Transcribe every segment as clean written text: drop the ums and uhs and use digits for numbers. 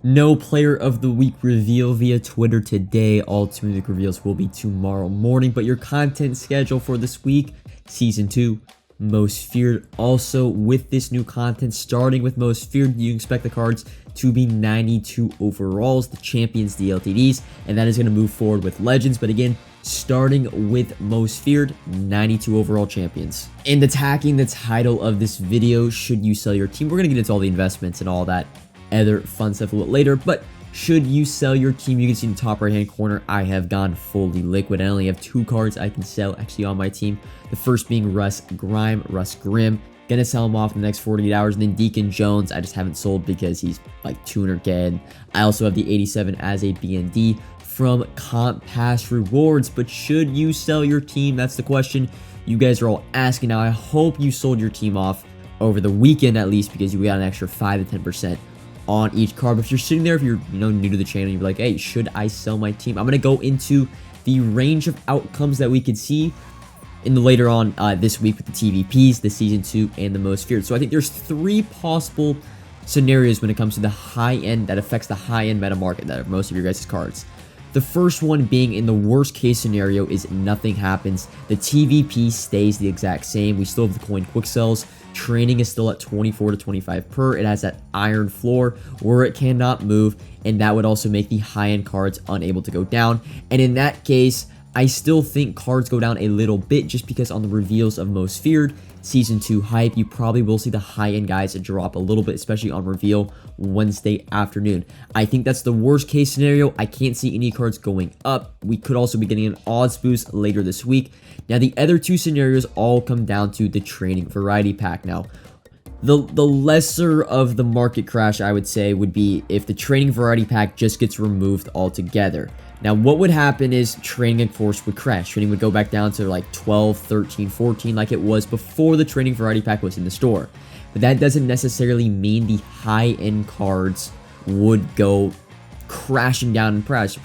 No player of the week reveal via Twitter today. All Team of the Week reveals will be tomorrow morning. But your content schedule for this week, Season 2, Most Feared. Also, with this new content, starting with Most Feared, you expect the cards to be 92 overalls, the champions, the LTDs, and that is going to move forward with Legends. But again, starting with Most Feared, 92 overall champions. And attacking the title of this video, should you sell your team? We're going to get into all the investments and all that other fun stuff a little bit later, but should you sell your team? You can see in the top right hand corner, I have gone fully liquid. I only have 2 cards I can sell actually on my team. The first being Russ Grimm. Gonna sell him off in the next 48 hours. And then Deacon Jones, I just haven't sold because he's like 200k. And I also have the 87 as a BND from Comp Pass Rewards. But should you sell your team? That's the question you guys are all asking. Now, I hope you sold your team off over the weekend at least, because you got an extra 5 to 10% on each card. But if you're sitting there, if you're new to the channel, you're like, hey, should I sell my team? I'm gonna go into the range of outcomes that we could see in the later on this week with the TVPs, the Season 2, and the Most Feared. So I think there's 3 possible scenarios when it comes to the high end that affects the high end meta market that are most of your guys' cards. The first one being, in the worst case scenario, is nothing happens. The TVP stays the exact same. We still have the coin quick sells. Training is still at 24 to 25 per. It has that iron floor where it cannot move, and that would also make the high-end cards unable to go down. And in that case, I still think cards go down a little bit, just because on the reveals of Most Feared, Season 2 hype, you probably will see the high-end guys drop a little bit, especially on reveal Wednesday afternoon. I think that's the worst case scenario. I can't see any cards going up. We could also be getting an odds boost later this week. Now, the other 2 scenarios all come down to the training variety pack. Now, the lesser of the market crash, I would say, would be if the training variety pack just gets removed altogether. Now, what would happen is training, of course, would crash. Training would go back down to like 12, 13, 14, like it was before the training variety pack was in the store. But that doesn't necessarily mean the high-end cards would go crashing down in price,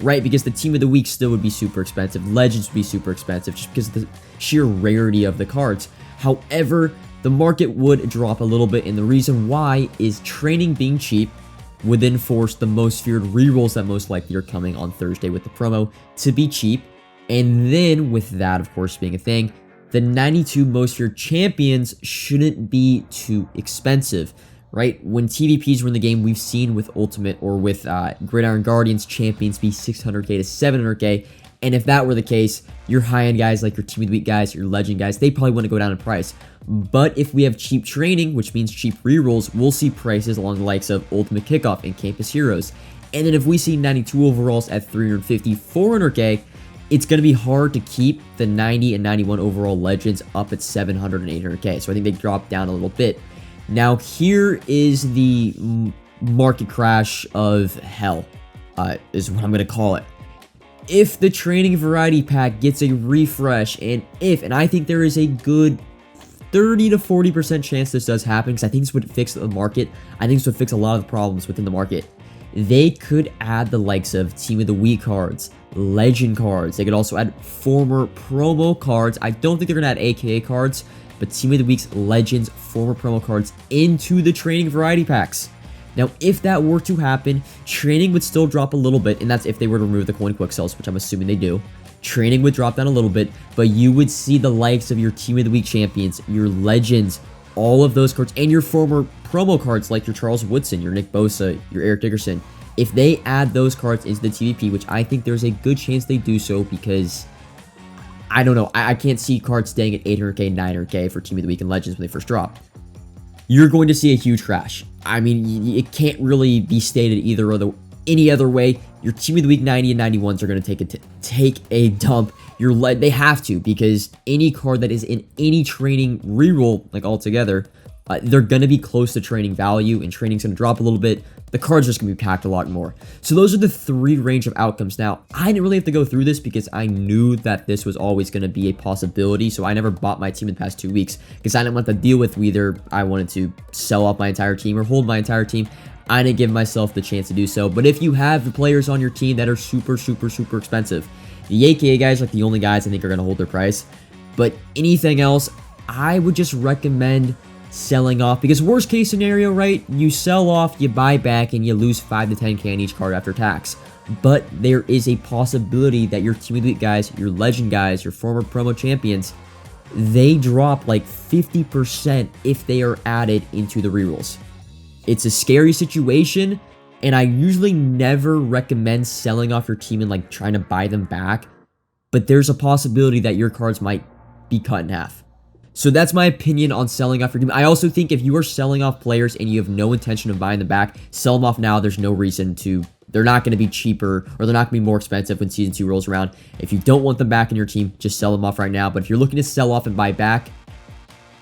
right? Because the team of the week still would be super expensive. Legends would be super expensive just because of the sheer rarity of the cards. However, the market would drop a little bit, and the reason why is training being cheap would then force the Most Feared rerolls that most likely are coming on Thursday with the promo to be cheap. And then with that, of course, being a thing, the 92 Most Feared champions shouldn't be too expensive, right? When TVPs were in the game, we've seen with Ultimate or with Gridiron Guardians, champions be 600k to 700k. And if that were the case, your high-end guys, like your Team of the Week guys, your Legend guys, they probably wouldn't go down in price. But if we have cheap training, which means cheap rerolls, we'll see prices along the likes of Ultimate Kickoff and Campus Heroes. And then if we see 92 overalls at 350, 400k, it's going to be hard to keep the 90 and 91 overall Legends up at 700 and 800k. So I think they drop down a little bit. Now, here is the market crash of hell, is what I'm going to call it. If the training variety pack gets a refresh, and I think there is a good 30 to 40% chance this does happen, because I think this would fix the market. I think this would fix a lot of the problems within the market. They could add the likes of Team of the Week cards, Legend cards. They could also add former promo cards. I don't think they're going to add AKA cards, but Team of the Week's Legends, former promo cards into the training variety packs. Now, if that were to happen, training would still drop a little bit, and that's if they were to remove the coin quick sells, which I'm assuming they do. Training would drop down a little bit, but you would see the likes of your Team of the Week champions, your Legends, all of those cards, and your former promo cards like your Charles Woodson, your Nick Bosa, your Eric Dickerson. If they add those cards into the TVP, which I think there's a good chance they do so, because I don't know, I can't see cards staying at 800k, 900k for Team of the Week and Legends when they first drop. You're going to see a huge crash. I mean, it can't really be stated any other way. Your Team of the Week 90 and 91s are going to take a dump. They have to, because any card that is in any training reroll, like altogether, they're going to be close to training value, and training's going to drop a little bit. The cards are just going to be packed a lot more. So those are the 3 range of outcomes. Now, I didn't really have to go through this because I knew that this was always going to be a possibility. So I never bought my team in the past 2 weeks because I didn't want to deal with whether I wanted to sell off my entire team or hold my entire team. I didn't give myself the chance to do so. But if you have the players on your team that are super, super, super expensive, the AKA guys are like the only guys I think are going to hold their price. But anything else, I would just recommend selling off, because worst case scenario, right, you sell off, you buy back, and you lose 5 to 10k on each card after tax. But there is a possibility that your Team of the Week guys, your legend guys, your former promo champions, they drop like 50% if they are added into the rerolls. It's a scary situation, and I usually never recommend selling off your team and like trying to buy them back, but there's a possibility that your cards might be cut in half. So that's my opinion on selling off your team. I also think if you are selling off players and you have no intention of buying them back, sell them off now. There's no reason to. They're not going to be cheaper, or they're not going to be more expensive when Season 2 rolls around. If you don't want them back in your team, just sell them off right now. But if you're looking to sell off and buy back,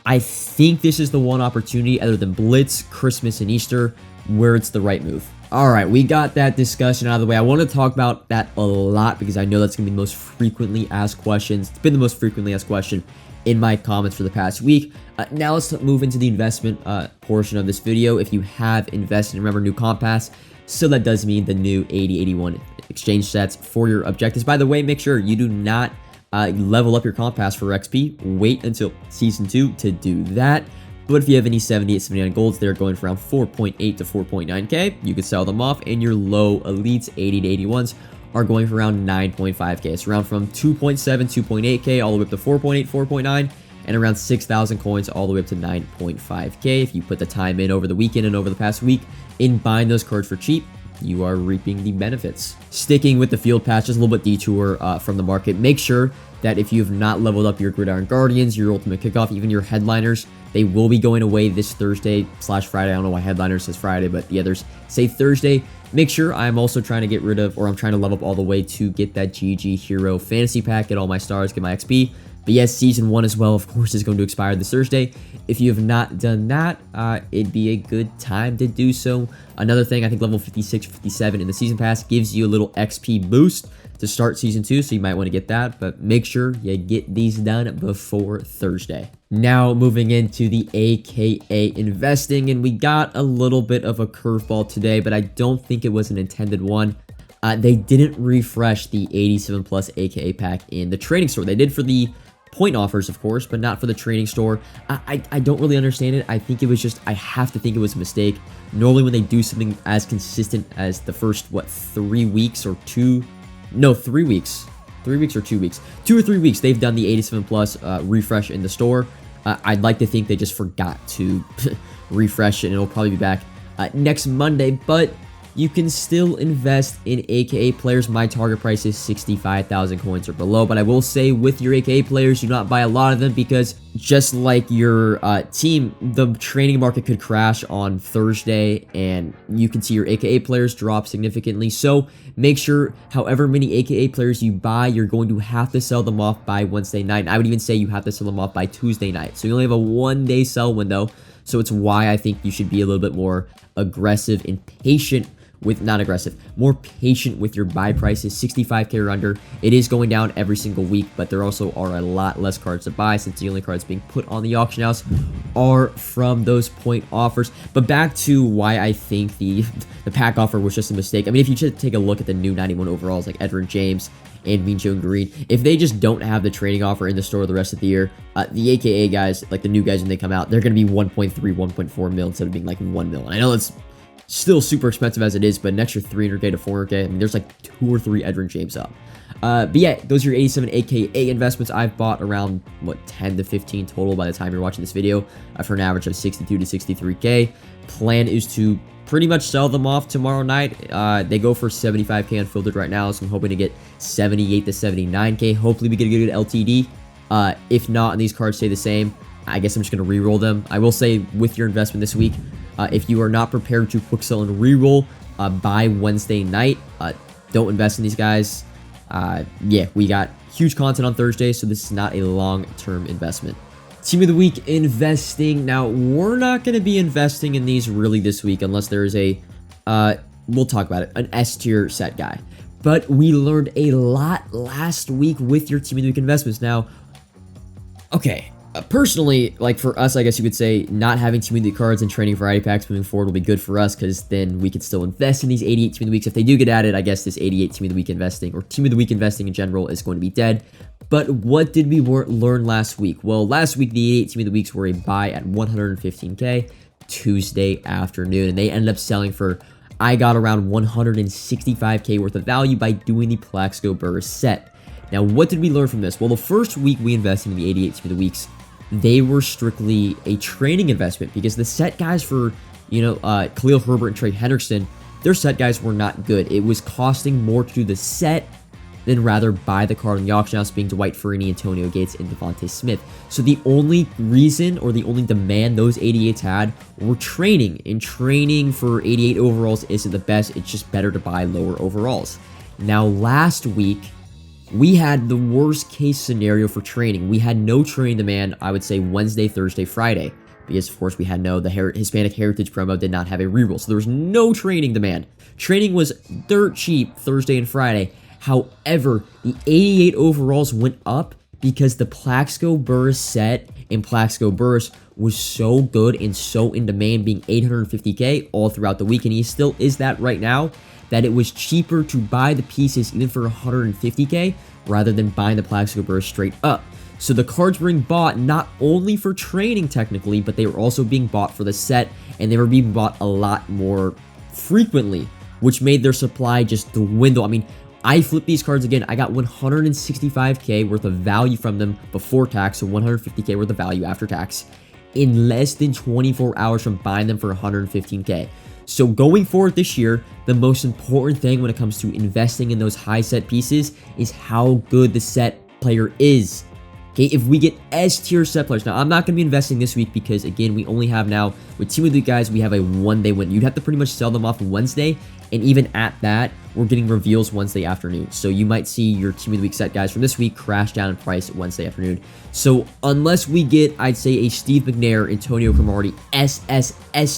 I think this is the one opportunity other than Blitz, Christmas, and Easter where it's the right move. All right, we got that discussion out of the way. I want to talk about that a lot because I know that's going to be the most frequently asked questions. It's been the most frequently asked question in my comments for the past week. Now let's move into the investment portion of this video. If you have invested, remember new comp pass. So that does mean the new 80-81 exchange sets for your objectives. By the way, make sure you do not level up your comp pass for XP. Wait until Season 2 to do that. But if you have any 78, 79 golds, they're going for around 4.8 to 4.9k. You can sell them off, and your low elites, 80 to 81s, are going for around 9.5k. So around from 2.7, 2.8k all the way up to 4.8, 4.9, and around 6,000 coins all the way up to 9.5k. If you put the time in over the weekend and over the past week in buying those cards for cheap, you are reaping the benefits. Sticking with the field pass, just a little bit detour from the market. Make sure that if you have not leveled up your Gridiron Guardians, your Ultimate Kickoff, even your Headliners, they will be going away this Thursday/Friday. I don't know why Headliners says Friday, but the others say Thursday. Make sure I'm also trying to get rid of, or I'm trying to level up all the way to get that GG Hero Fantasy Pack, get all my stars, get my XP. But yes, Season 1 as well, of course, is going to expire this Thursday. If you have not done that, it'd be a good time to do so. Another thing, I think level 56, 57 in the Season Pass gives you a little XP boost to start Season 2, so you might want to get that. But make sure you get these done before Thursday. Now, moving into the AKA investing, and we got a little bit of a curveball today, but I don't think it was an intended one. They didn't refresh the 87 plus AKA pack in the trading store. They did for the point offers, of course, but not for the trading store. I don't really understand it. I think it was just, I have to think it was a mistake. Normally when they do something as consistent as the first, 3 weeks or 2, no, 3 weeks, 3 weeks or 2 weeks, 2 or 3 weeks, they've done the 87 plus refresh in the store. I'd like to think they just forgot to refresh it, and it'll probably be back next Monday, but you can still invest in AKA players. My target price is 65,000 coins or below, but I will say with your AKA players, do not buy a lot of them, because just like your team, the trading market could crash on Thursday and you can see your AKA players drop significantly. So make sure however many AKA players you buy, you're going to have to sell them off by Wednesday night. And I would even say you have to sell them off by Tuesday night. So you only have a 1-day sell window. So it's why I think you should be a little bit more aggressive and patient with, not aggressive, more patient with your buy prices, 65k or under. It is going down every single week, but there also are a lot less cards to buy, since the only cards being put on the auction house are from those point offers. But back to why I think the pack offer was just a mistake. I mean, if you just take a look at the new 91 overalls like Edgerrin James and Mean Joe Green, if they just don't have the trading offer in the store the rest of the year, the AKA guys, like the new guys when they come out, they're going to be 1.3, 1.4 mil instead of being like 1 mil. And I know that's still super expensive as it is, but an extra 300k to 400k, I mean, there's like 2 or 3 Edgerrin James up. But yeah, those are your 87 AKA investments. I've bought around, 10 to 15 total by the time you're watching this video, for an average of 62 to 63k. Plan is to pretty much sell them off tomorrow night. They go for 75k unfiltered right now, so I'm hoping to get 78 to 79k. Hopefully we get a good LTD. If not, and these cards stay the same, I guess I'm just going to re-roll them. I will say, with your investment this week, if you are not prepared to quick sell and re-roll by Wednesday night, don't invest in these guys. Yeah, we got huge content on Thursday, so this is not a long-term investment. Team of the week investing. Now, we're not going to be investing in these really this week unless there is a, we'll talk about it, an S tier set guy. But we learned a lot last week with your Team of the Week investments. Now, okay, personally, like for us, I guess you could say not having Team of the Week cards and training variety packs moving forward will be good for us, because then we could still invest in these 88 Team of the Weeks. If they do get added, I guess this 88 Team of the Week investing, or Team of the Week investing in general, is going to be dead. But what did we learn last week? Well, last week, the 88 Team of the Weeks were a buy at 115K Tuesday afternoon, and they ended up selling for, I got around 165K worth of value by doing the Plaxico Burris set. Now, what did we learn from this? Well, the first week we invested in the 88 Team of the Weeks, they were strictly a training investment because the set guys for, Khalil Herbert and Trey Hendrickson, their set guys were not good. It was costing more to do the set than rather buy the card on the auction house, being Dwight Freeney, Antonio Gates, and Devontae Smith. So the only reason or the only demand those 88s had were training. And training for 88 overalls isn't the best. It's just better to buy lower overalls. Now, last week, we had the worst case scenario for training. We had no training demand, I would say Wednesday, Thursday, Friday. Because, of course, we had the Hispanic Heritage promo did not have a reroll. So there was no training demand. Training was dirt cheap Thursday and Friday. However, the 88 overalls went up because the Plaxico Burris set and Plaxico Burris was so good and so in demand, being 850K all throughout the week, and he still is that right now, that it was cheaper to buy the pieces even for 150K rather than buying the Plaxico Burris straight up. So the cards were being bought not only for training technically, but they were also being bought for the set, and they were being bought a lot more frequently, which made their supply just dwindle. I mean, I flipped these cards again. I got 165K worth of value from them before tax, so 150K worth of value after tax, in less than 24 hours from buying them for 115K. So going forward this year, the most important thing when it comes to investing in those high set pieces is how good the set player is. Okay, if we get S tier set players, now I'm not going to be investing this week because, again, we only have now, with Team of the guys, we have a one-day win. You'd have to pretty much sell them off Wednesday, and even at that, we're getting reveals Wednesday afternoon. So you might see your Team of the Week set guys from this week crash down in price Wednesday afternoon. So unless we get, I'd say, a Steve McNair, Antonio Cromartie, S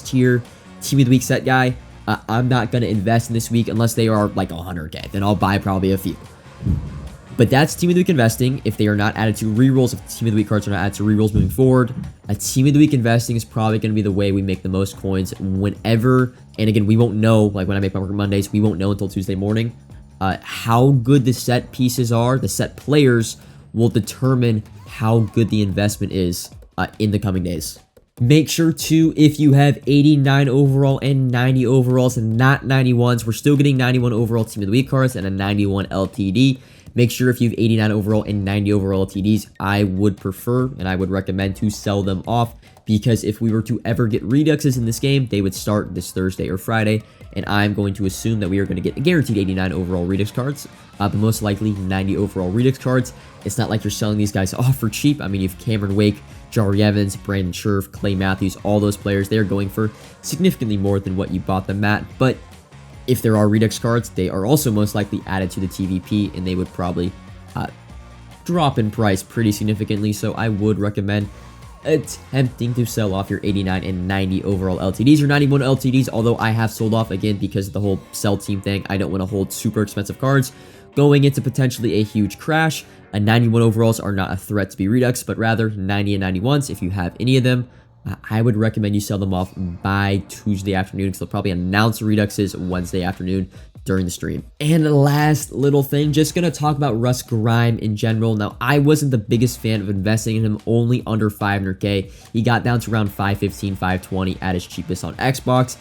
tier Team of the Week set guy, I'm not going to invest in this week unless they are like 100K. Then I'll buy probably a few. But that's Team of the Week investing. If they are not added to rerolls, if Team of the Week cards are not added to rerolls moving forward, a Team of the Week investing is probably going to be the way we make the most coins whenever. And again, we won't know, like when I make my Market Mondays, we won't know until Tuesday morning. How good the set pieces are, the set players will determine how good the investment is in the coming days. Make sure to, if you have 89 overall and 90 overalls and not 91s, we're still getting 91 overall Team of the Week cards and a 91 LTD. Make sure if you have 89 overall and 90 overall LTDs, I would prefer and I would recommend to sell them off, because if we were to ever get reduxes in this game, they would start this Thursday or Friday, and I'm going to assume that we are going to get guaranteed 89 overall redux cards, but most likely 90 overall redux cards. It's not like you're selling these guys off for cheap. I mean, you have Cameron Wake, Jari Evans, Brandon Scherf, Clay Matthews, all those players, they're going for significantly more than what you bought them at, but if there are redux cards, they are also most likely added to the TVP, and they would probably drop in price pretty significantly, so I would recommend attempting to sell off your 89 and 90 overall LTDs or 91 LTDs, although I have sold off, again, because of the whole sell team thing. I don't want to hold super expensive cards going into potentially a huge crash. 91 overalls are not a threat to be redux, but rather 90 and 91s, if you have any of them, I would recommend you sell them off by Tuesday afternoon, because they'll probably announce reduxes Wednesday afternoon during the stream. And the last little thing, just going to talk about Russ Grime in general. Now, I wasn't the biggest fan of investing in him, only under 500K. He got down to around 515, 520 at his cheapest on Xbox.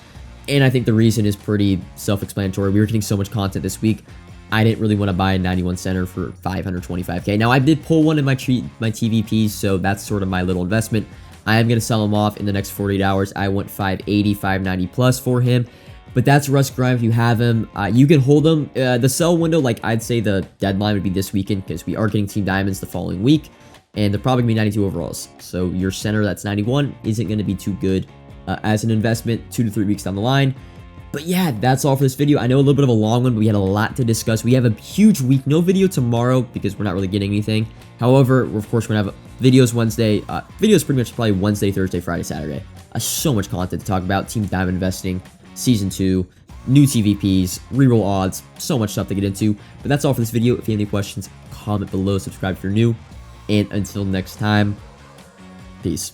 And I think the reason is pretty self-explanatory. We were getting so much content this week. I didn't really want to buy a 91 center for 525K. Now, I did pull one in my TVPs, so that's sort of my little investment. I am going to sell him off in the next 48 hours. I went 580, 590 plus for him. But that's Russ Grime. If you have him, you can hold him. The sell window, like I'd say the deadline would be this weekend, because we are getting Team Diamonds the following week. And they're probably going to be 92 overalls. So your center that's 91 isn't going to be too good as an investment 2 to 3 weeks down the line. But yeah, that's all for this video. I know a little bit of a long one, but we had a lot to discuss. We have a huge week. No video tomorrow because we're not really getting anything. However, of course, we're going to have videos Wednesday. Videos pretty much probably Wednesday, Thursday, Friday, Saturday. So much content to talk about. Team Diamond Investing, Season 2, new TVPs, reroll odds, so much stuff to get into. But that's all for this video. If you have any questions, comment below, subscribe if you're new. And until next time, peace.